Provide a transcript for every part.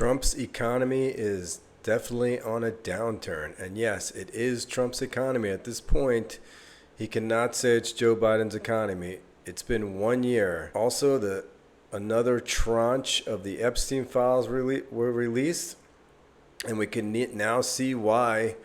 Trump's economy is definitely on a downturn. And yes, it is Trump's economy. At this point, he cannot say it's Joe Biden's economy. It's been 1 year. Also, another tranche of the Epstein files were released. And we can now see why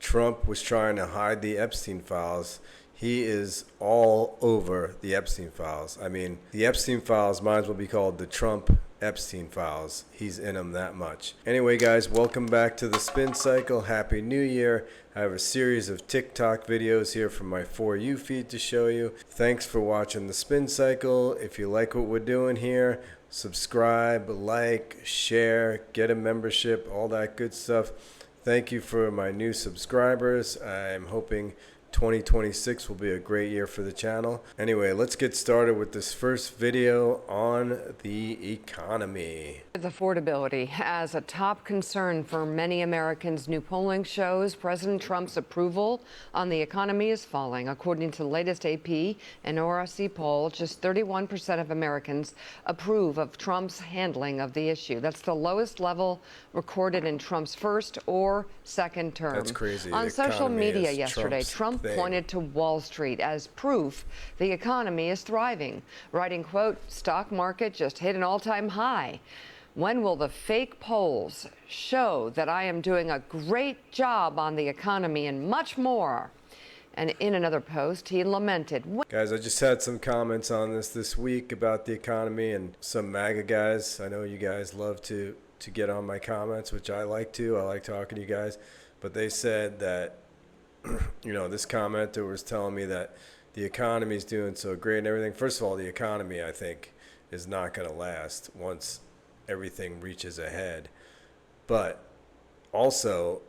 Trump was trying to hide the Epstein files. He is all over the Epstein files. I mean, the Epstein files might as well be called the Trump Epstein files. He's in them that much. Anyway, guys, welcome back to the Spin Cycle. Happy New Year. I have a series of TikTok videos here from my For You feed to show you. Thanks for watching the Spin Cycle. If you like what we're doing here, subscribe, like, share, get a membership, all that good stuff. Thank you for my new subscribers. I'm hoping 2026 will be a great year for the channel. Anyway, let's get started with this first video on the economy. Affordability as a top concern for many Americans. New polling shows President Trump's approval on the economy is falling. According to the latest AP and ORC poll, just 31% of Americans approve of Trump's handling of the issue. That's the lowest level recorded in Trump's first or second term. That's crazy. On social media yesterday, Trump pointed to Wall Street as proof the economy is thriving, writing, quote, "Stock market just hit an all-time high. When will the fake polls show that I am doing a great job on the economy and much more?" And in another post, he lamented. Guys, I just had some comments on this week about the economy, and some MAGA guys. I know you guys love to get on my comments, which I like to. I like talking to you guys. But they said that, you know, this commenter was telling me that the economy is doing so great and everything. First of all, the economy, I think, is not going to last once everything reaches a head. But also,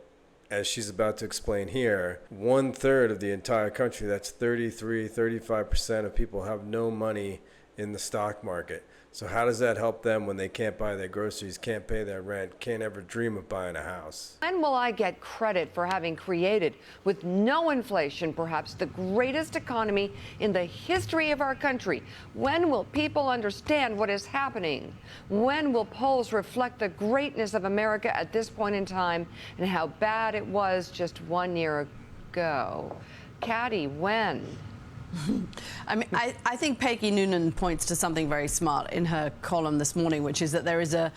as she's about to explain here, 1/3 of the entire country, that's 35% of people have no money in the stock market. So how does that help them when they can't buy their groceries, can't pay their rent, can't ever dream of buying a house? When will I get credit for having created, with no inflation, perhaps the greatest economy in the history of our country? When will people understand what is happening? When will polls reflect the greatness of America at this point in time and how bad it was just 1 year ago? Caddy, when? I mean, I think Peggy Noonan points to something very smart in her column this morning, which is that there is the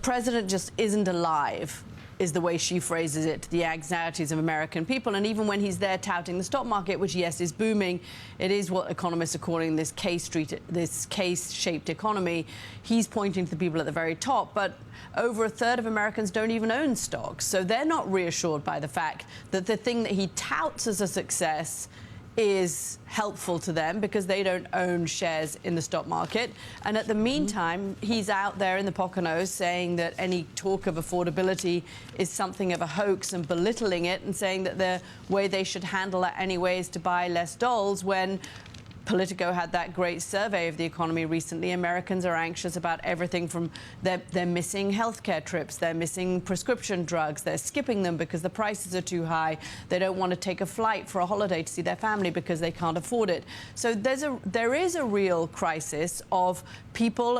president just isn't alive, is the way she phrases it, to the anxieties of American people. And even when he's there touting the stock market, which, yes, is booming, it is what economists are calling this K-shaped economy. He's pointing to the people at the very top. But over 1/3 of Americans don't even own stocks. So they're not reassured by the fact that the thing that he touts as a success is helpful to them because they don't own shares in the stock market. And at the meantime, he's out there in the Poconos saying that any talk of affordability is something of a hoax and belittling it and saying that the way they should handle it anyway is to buy less dolls. When Politico had that great survey of the economy recently, Americans are anxious about everything from they're missing healthcare trips, they're missing prescription drugs, they're skipping them because the prices are too high, they don't want to take a flight for a holiday to see their family because they can't afford it. So there is a real crisis of people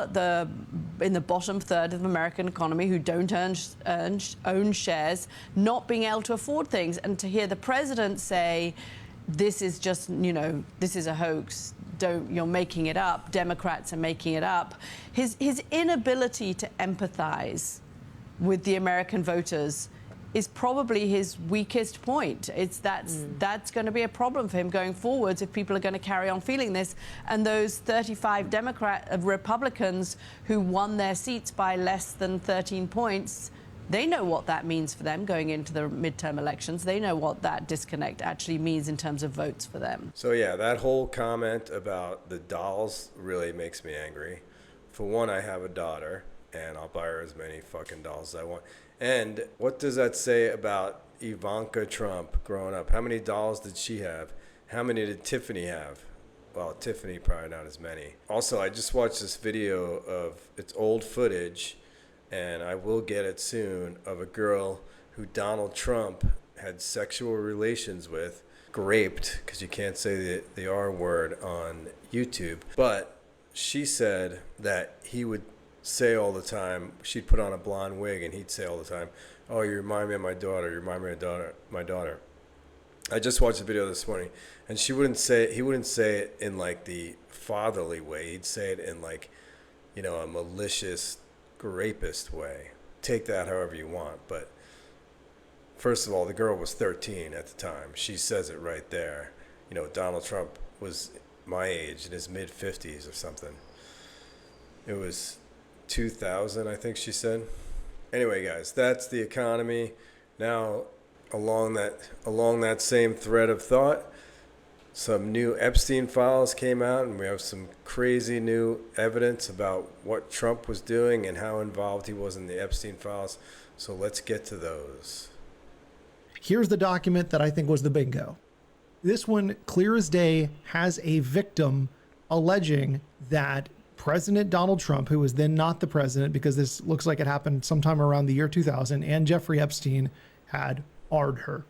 in the bottom third of the American economy who don't own shares, not being able to afford things. And to hear the president say, this is just, you know, this is a hoax. You're making it up. Democrats are making it up. His inability to empathize with the American voters is probably his weakest point. That's going to be a problem for him going forwards if people are going to carry on feeling this. And those 35 Republicans who won their seats by less than 13 points, they know what that means for them going into the midterm elections. They know what that disconnect actually means in terms of votes for them. So yeah, that whole comment about the dolls really makes me angry. For one, I have a daughter, and I'll buy her as many fucking dolls as I want. And what does that say about Ivanka Trump growing up? How many dolls did she have? How many did Tiffany have? Well, Tiffany probably not as many. Also, I just watched this video of, it's old footage, and I will get it soon, of a girl who Donald Trump had sexual relations with, raped, because you can't say the R word on YouTube. But she said that he would say all the time, she'd put on a blonde wig and he'd say all the time, "Oh, you remind me of my daughter. You remind me of my daughter." I just watched the video this morning, and he wouldn't say it in like the fatherly way. He'd say it in like, a malicious rapist way. Take that however you want. But first of all, the girl was 13 at the time. She says it right there. Donald Trump was my age, in his mid-50s or something. It was 2000, I think she said. Anyway, guys, that's the economy. Now, along that same thread of thought, some new Epstein files came out, and we have some crazy new evidence about what Trump was doing and how involved he was in the Epstein files. So let's get to those. Here's the document that I think was the bingo. This one, clear as day, has a victim alleging that President Donald Trump, who was then not the president, because this looks like it happened sometime around the year 2000, and Jeffrey Epstein had R''d her.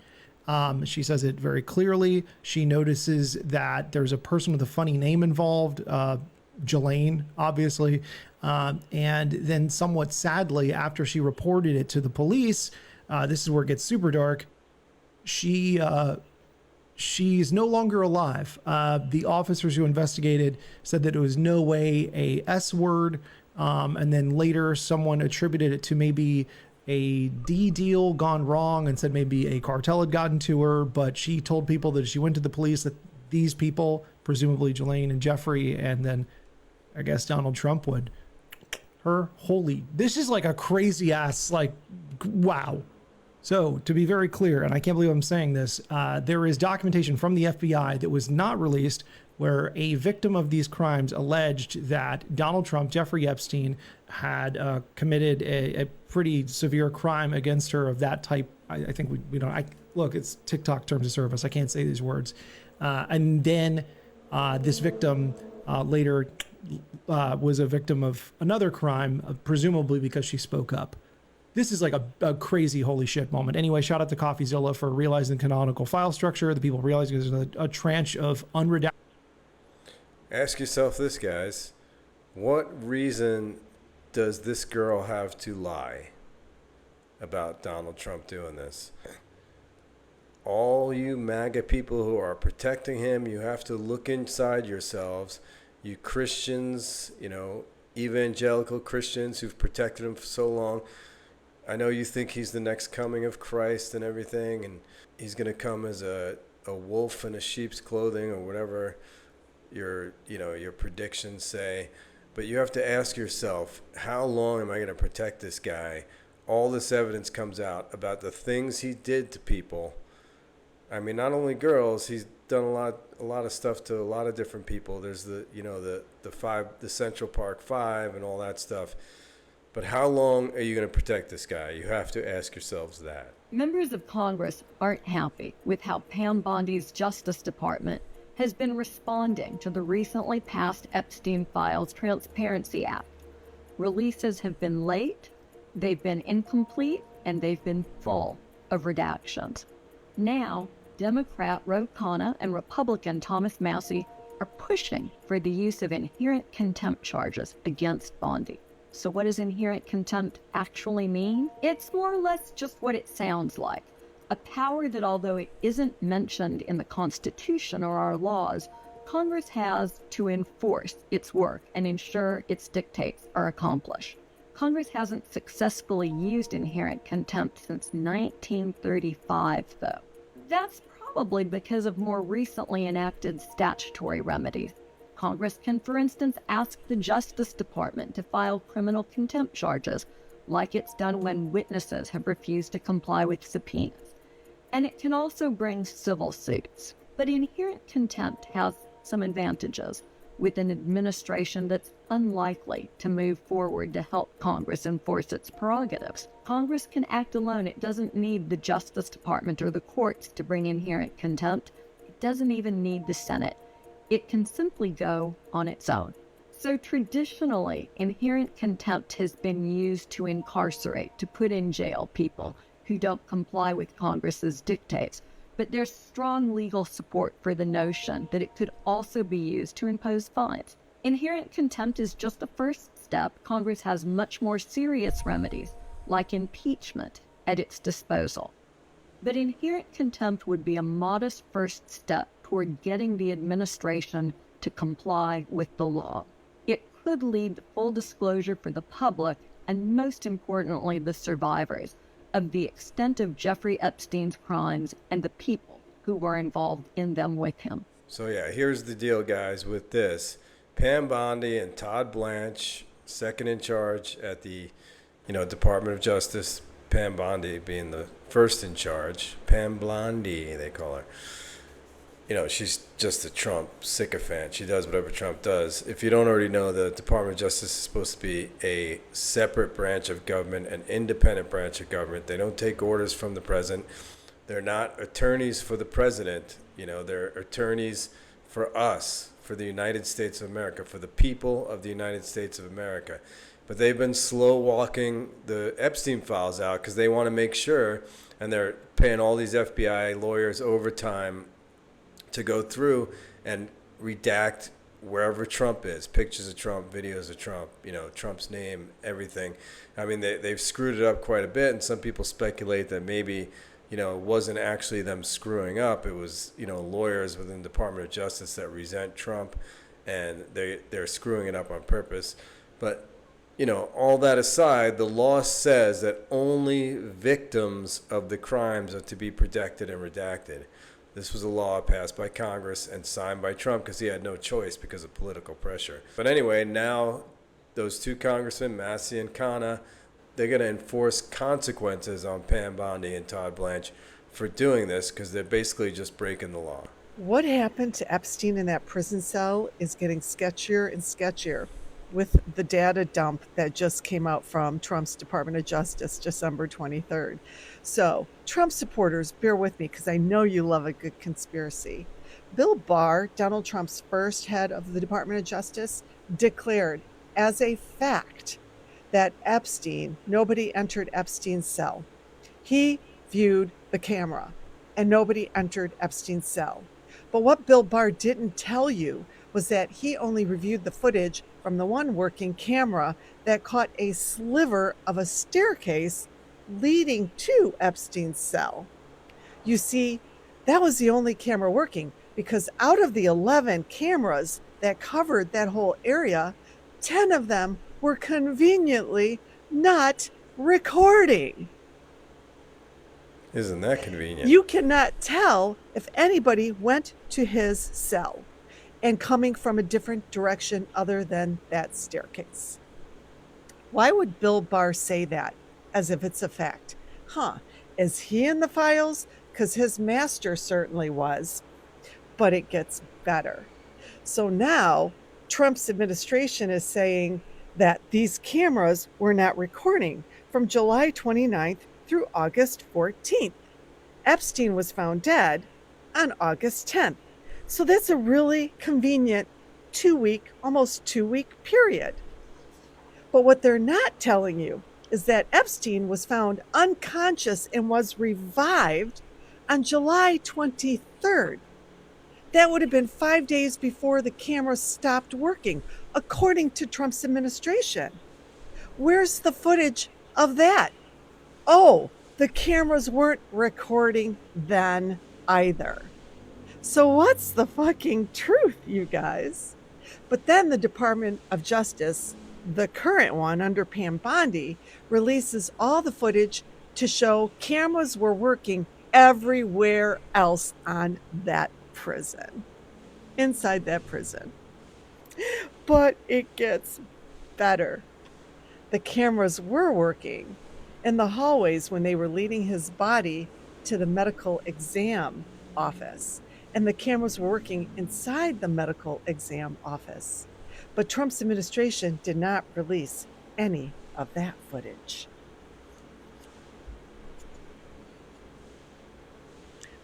She says it very clearly. She notices that there's a person with a funny name involved, Jelaine, obviously. And then somewhat sadly, after she reported it to the police, this is where it gets super dark. She's no longer alive. The officers who investigated said that it was no way a S word. And then later someone attributed it to maybe a D deal gone wrong and said maybe a cartel had gotten to her. But she told people that she went to the police that these people, presumably Jelaine and Jeffrey, and then I guess Donald Trump would her. Holy, this is like a crazy ass, like, wow. So to be very clear, and I can't believe I'm saying this, there is documentation from the FBI that was not released where a victim of these crimes alleged that Donald Trump, Jeffrey Epstein, had committed a pretty severe crime against her of that type. I think we don't, look, it's TikTok terms of service. I can't say these words. And then this victim later was a victim of another crime, presumably because she spoke up. This is like a crazy holy shit moment. Anyway, shout out to CoffeeZilla for realizing the canonical file structure, the people realizing there's a tranche of unredacted. Ask yourself this, guys. What reason does this girl have to lie about Donald Trump doing this? All you MAGA people who are protecting him, you have to look inside yourselves. You Christians, evangelical Christians who've protected him for so long. I know you think he's the next coming of Christ and everything, and he's going to come as a wolf in a sheep's clothing or whatever your predictions say. But you have to ask yourself, how long am I going to protect this guy? All this evidence comes out about the things he did to people. I mean, not only girls, he's done a lot of stuff to a lot of different people. There's the Central Park Five and all that stuff. But how long are you going to protect this guy? You have to ask yourselves that. Members of Congress aren't happy with how Pam Bondi's Justice Department has been responding to the recently passed Epstein Files Transparency Act. Releases have been late, they've been incomplete, and they've been full of redactions. Now, Democrat Ro Khanna and Republican Thomas Massie are pushing for the use of inherent contempt charges against Bondi. So what does inherent contempt actually mean? It's more or less just what it sounds like. A power that, although it isn't mentioned in the Constitution or our laws, Congress has to enforce its work and ensure its dictates are accomplished. Congress hasn't successfully used inherent contempt since 1935, though. That's probably because of more recently enacted statutory remedies. Congress can, for instance, ask the Justice Department to file criminal contempt charges, like it's done when witnesses have refused to comply with subpoenas. And it can also bring civil suits. But inherent contempt has some advantages with an administration that's unlikely to move forward to help Congress enforce its prerogatives. Congress can act alone. It doesn't need the Justice Department or the courts to bring inherent contempt. It doesn't even need the Senate. It can simply go on its own. So traditionally, inherent contempt has been used to incarcerate, to put in jail people who don't comply with Congress's dictates. But there's strong legal support for the notion that it could also be used to impose fines. Inherent contempt is just the first step, Congress has much more serious remedies, like impeachment, at its disposal. But inherent contempt would be a modest first step toward getting the administration to comply with the law. It could lead to full disclosure for the public, and most importantly, the survivors, of the extent of Jeffrey Epstein's crimes and the people who were involved in them with him. So yeah, here's the deal, guys, with this. Pam Bondi and Todd Blanche, second in charge at the, Department of Justice. Pam Bondi being the first in charge. Pam Blondie, they call her. She's just a Trump sycophant. She does whatever Trump does. If you don't already know, the Department of Justice is supposed to be a separate branch of government, an independent branch of government. They don't take orders from the president. They're not attorneys for the president. They're attorneys for us, for the United States of America, for the people of the United States of America. But they've been slow walking the Epstein files out because they want to make sure, and they're paying all these FBI lawyers overtime to go through and redact wherever Trump is, pictures of Trump, videos of Trump, Trump's name, everything. I mean, they've screwed it up quite a bit, and some people speculate that maybe, it wasn't actually them screwing up. It was, lawyers within the Department of Justice that resent Trump, and they're screwing it up on purpose. But all that aside, the law says that only victims of the crimes are to be protected and redacted. This was a law passed by Congress and signed by Trump because he had no choice because of political pressure. But anyway, now those two congressmen, Massey and Khanna, they're going to enforce consequences on Pam Bondi and Todd Blanche for doing this because they're basically just breaking the law. What happened to Epstein in that prison cell is getting sketchier and sketchier with the data dump that just came out from Trump's Department of Justice December 23rd. So, Trump supporters, bear with me because I know you love a good conspiracy. Bill Barr, Donald Trump's first head of the Department of Justice, declared as a fact that nobody entered Epstein's cell. He viewed the camera and nobody entered Epstein's cell. But what Bill Barr didn't tell you was that he only reviewed the footage from the one working camera that caught a sliver of a staircase leading to Epstein's cell. You see, that was the only camera working because out of the 11 cameras that covered that whole area, 10 of them were conveniently not recording. Isn't that convenient? You cannot tell if anybody went to his cell and coming from a different direction other than that staircase. Why would Bill Barr say that as if it's a fact? Is he in the files? Because his master certainly was. But it gets better. So now Trump's administration is saying that these cameras were not recording from July 29th through August 14th. Epstein was found dead on August 10th. So that's a really convenient almost two week period. But what they're not telling you is that Epstein was found unconscious and was revived on July 23rd. That would have been 5 days before the camera stopped working, according to Trump's administration. Where's the footage of that? Oh, the cameras weren't recording then either. So what's the fucking truth, you guys? But then the Department of Justice, the current one under Pam Bondi, releases all the footage to show cameras were working everywhere else on that prison, inside that prison. But it gets better. The cameras were working in the hallways when they were leading his body to the medical exam office. And the cameras were working inside the medical exam office. But Trump's administration did not release any of that footage.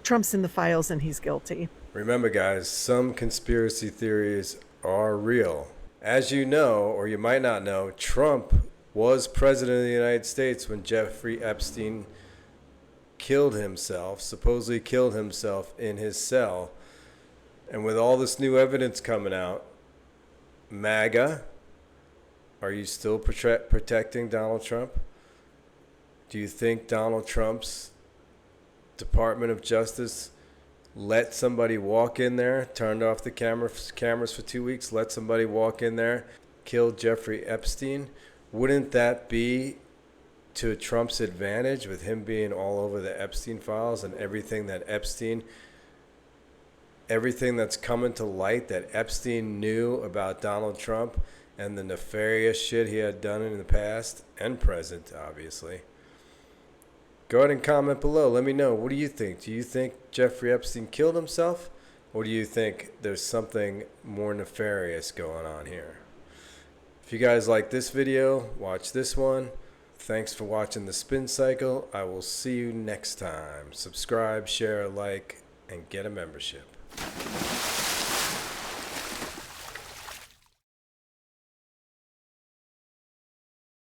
Trump's in the files and he's guilty. Remember, guys, some conspiracy theories are real. As you know, or you might not know, Trump was president of the United States when Jeffrey Epstein supposedly killed himself in his cell. And with all this new evidence coming out, MAGA Are you still protecting Donald Trump? Do you think Donald Trump's Department of Justice let somebody walk in there, turned off the cameras for 2 weeks, let somebody walk in there, kill Jeffrey Epstein? Wouldn't that be to Trump's advantage, with him being all over the Epstein files and everything that's coming to light that Epstein knew about Donald Trump and the nefarious shit he had done in the past and present, obviously? Go ahead and comment below. Let me know. What do you think? Do you think Jeffrey Epstein killed himself? Or do you think there's something more nefarious going on here? If you guys like this video, watch this one. Thanks for watching The Spin Cycle. I will see you next time. Subscribe, share, like, and get a membership.